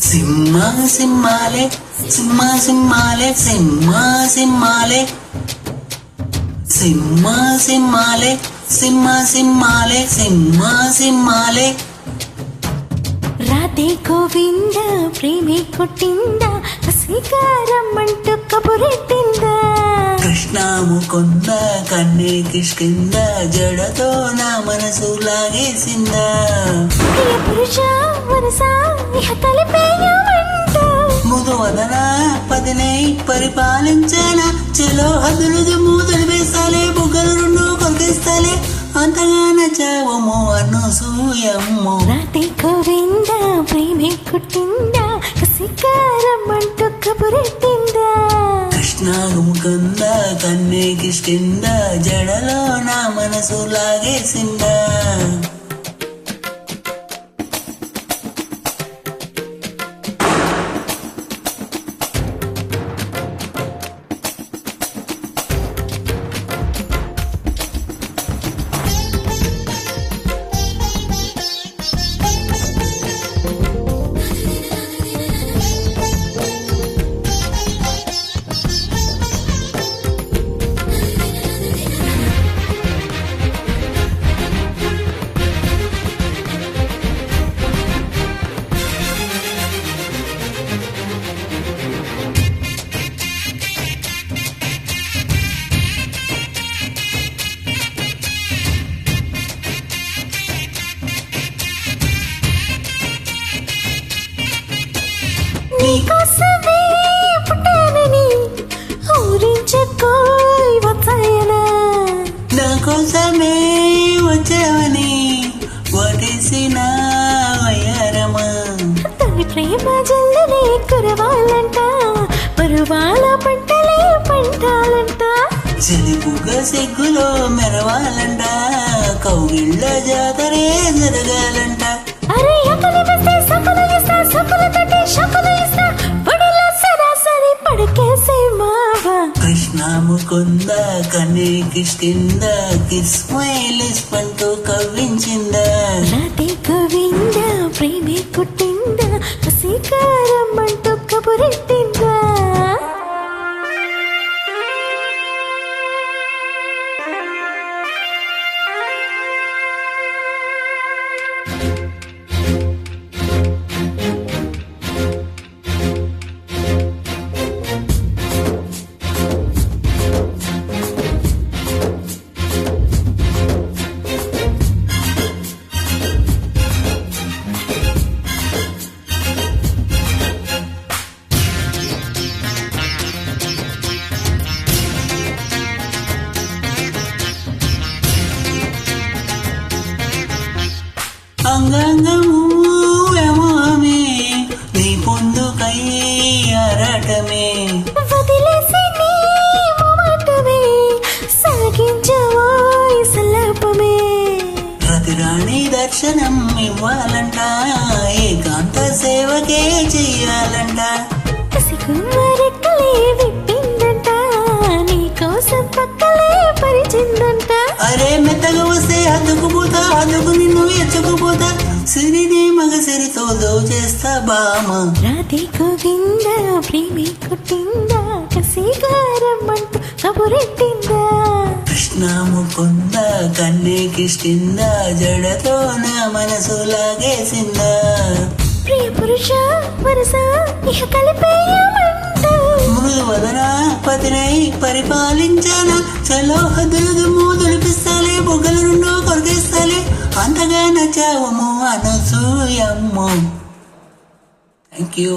సింహ సింహాలే సింహ సింహాలే సింహ సింహాలే సింహ సింహాలే సింహ సింహాలే సింహ సింహాలే రాధే గోవింద ప్రేమే కొట్టింద కసికారమ్మంటూ కబురెట్టిందా కృష్ణ ముకుంద కన్నే కిష్కింద జడతో నా మనసు లాగేసిందా ప్రియ పురుష వరస ఇహ కలిపేయమంటూ ముదువదన పదినై పరిపాలించాన చెలో హద్దులు మూతలు వేస్తాలే బుగ్గలు రెండు కొరికిస్తాలే అంతగా నచ్చావము అనసూయమ్ము రాధే గోవింద ప్రేమే కొట్టిందా కసికారమ్మంటూ కబురెట్టిందా కృష్ణ ముకుంద కన్నే కిష్కింద జడలో నా మనసు లాగేసిందా నీకోసమే పుట్టానని ఊరించుకోయ్ వచ్చాయనా నా కోసమే వచ్చావని వటేసిన వయ్యారమా తల్లి ప్రేమ జల్లునే కురవాలంట పరువాల పంటలే పంటాలంట చెలిపుగా సిగ్గులో మెరవాలంట కౌగిళ్ళ జాతరే జరగాలంట అరే అకలి వస్తే సకల ఇస్తా సకల తట్టి షకల ఇస్తా బడిలో సరాసరి పడకేసే మావా కృష్ణ ముకుంద కన్నే కిష్కింద కిస్మైలిస్ పంటూ కవ్వించిందా రాధే గోవింద ప్రేమే కొట్టిందా కసికారం అంటూ కబురెట్టిందా అంగంగము యమామే నీ పొందుకై అరటమే వదిలేసి నీ మొమాటమే సాగించవోయ్ సల్లాపమే రతిరాణి దర్శనం ఇవ్వాలంట ఏకాంత సేవకే చెయ్యాలంట కసికుమారెక్కలే విప్పిందంట నీకోసం పక్కలే పరిచిందంట అరే మెత్తగా వస్తే హద్దుకుపోతా హద్దుకు నిన్ను ఎచ్చుకుపోతా సిరిని మగ సిరితో చేస్తా బామ రాధే గోవింద ప్రేమి కొట్టిందా కసిగారం అంటూ కబురెట్టిందా కృష్ణ ముకుంద కన్నే కిష్కింద జడతో నా మనసు లాగేసిందా ప్రియ పురుష వరస ఇహ కలిపేయమంటూ మృదువదన పతినై పరిపాలించాన చలో హద్దులు మూదులిపిస్తాలే బుగ్గలు రెండు కొరికిస్తాలే అంతగా నచ్చావము అనసూయమ్ము థ్యాంక్ యూ